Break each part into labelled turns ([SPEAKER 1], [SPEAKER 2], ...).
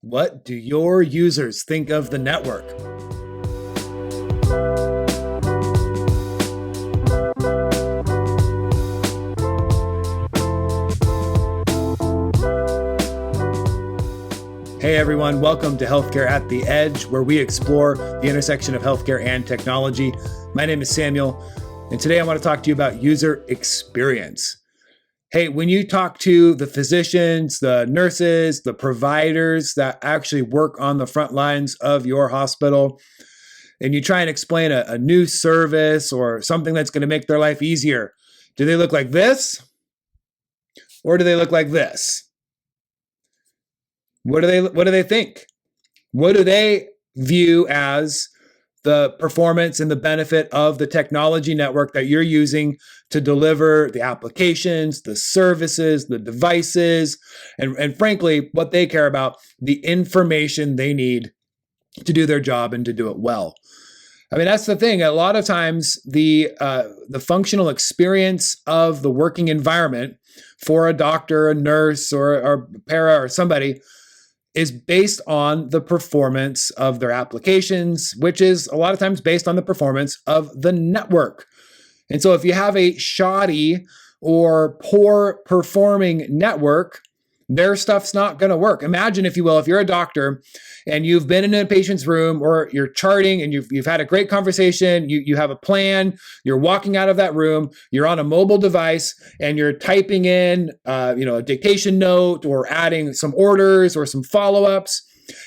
[SPEAKER 1] What do your users think of the network? Hey everyone, welcome to Healthcare at the Edge, where we explore the intersection of healthcare and technology. My name is Samuel, and today I want to talk to you about user experience. Hey, when you talk to the physicians, the nurses, the providers that actually work on the front lines of your hospital, and you try and explain a new service or something that's going to make their life easier, do they look like this? Or do they look like this? What do they think? What do they view as the performance and the benefit of the technology network that you're using to deliver the applications, the services, the devices, and frankly, what they care about, the information they need to do their job and to do it well? I mean, that's the thing. A lot of times the functional experience of the working environment for a doctor, a nurse, or para or somebody is based on the performance of their applications, which is a lot of times based on the performance of the network. And so if you have a shoddy or poor performing network, their stuff's not going to work. Imagine, if you will, if you're a doctor and you've been in a patient's room or you're charting and you've had a great conversation, you have a plan, you're walking out of that room, you're on a mobile device and you're typing in a dictation note or adding some orders or some follow-ups,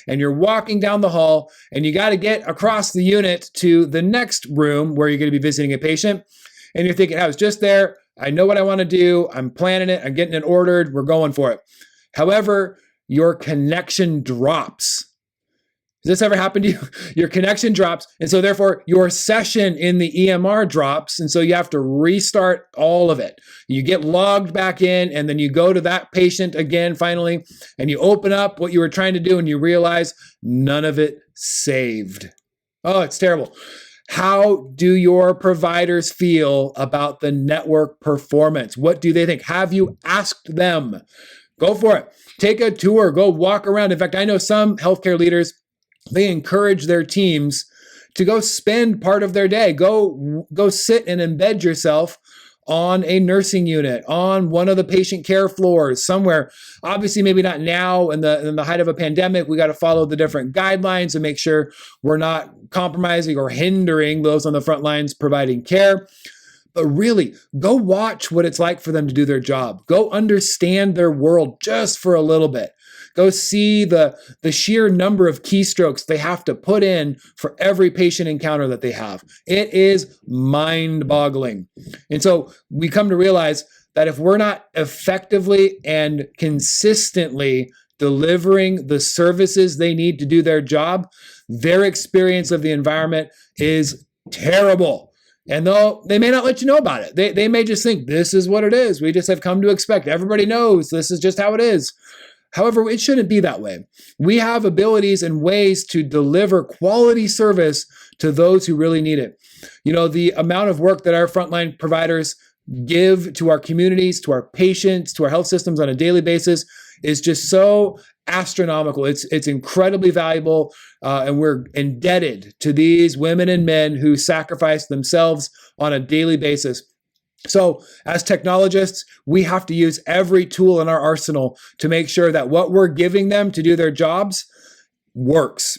[SPEAKER 1] and you're walking down the hall and you got to get across the unit to the next room where you're going to be visiting a patient, and you're thinking, I was just there, I know what I want to do, I'm planning it, I'm getting it ordered, we're going for it. However, your connection drops. Has this ever happened to you? Your connection drops, and so therefore your session in the EMR drops, and so you have to restart all of it. You get logged back in, and then you go to that patient again finally, and you open up what you were trying to do, and you realize none of it saved. Oh, it's terrible. How do your providers feel about the network performance? What do they think? Have you asked them? Go for it. Take a tour. Go walk around. In fact, I know some healthcare leaders, they encourage their teams to go spend part of their day. Go sit and embed yourself on a nursing unit, on one of the patient care floors somewhere. Obviously, maybe not now in the height of a pandemic. We got to follow the different guidelines and make sure we're not compromising or hindering those on the front lines providing care. But really, go watch what it's like for them to do their job. Go understand their world just for a little bit. Go see the sheer number of keystrokes they have to put in for every patient encounter that they have. It is mind-boggling. And so we come to realize that if we're not effectively and consistently delivering the services they need to do their job, their experience of the environment is terrible. And though they may not let you know about it, they may just think this is what it is. We just have come to expect. Everybody knows this is just how it is. However, it shouldn't be that way. We have abilities and ways to deliver quality service to those who really need it. You know, the amount of work that our frontline providers give to our communities, to our patients, to our health systems on a daily basis is just so astronomical. It's incredibly valuable, and we're indebted to these women and men who sacrifice themselves on a daily basis. So as technologists, we have to use every tool in our arsenal to make sure that what we're giving them to do their jobs works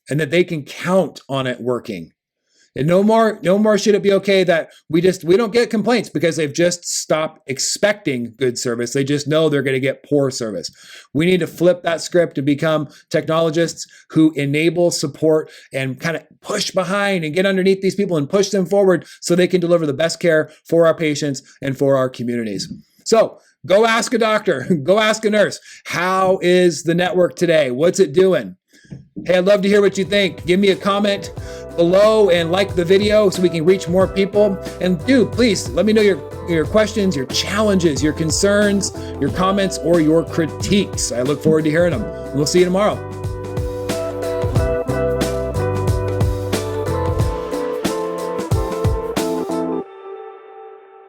[SPEAKER 1] and that they can count on it working. And no more should it be okay that we don't get complaints because they've just stopped expecting good service. They just know they're going to get poor service. We need to flip that script to become technologists who enable, support, and kind of push behind and get underneath these people and push them forward so they can deliver the best care for our patients and for our communities. So go ask a doctor, go ask a nurse. How is the network today? What's it doing? Hey, I'd love to hear what you think. Give me a comment below and like the video so we can reach more people. And please let me know your questions, your challenges, your concerns, your comments, or your critiques. I look forward to hearing them. We'll see you tomorrow.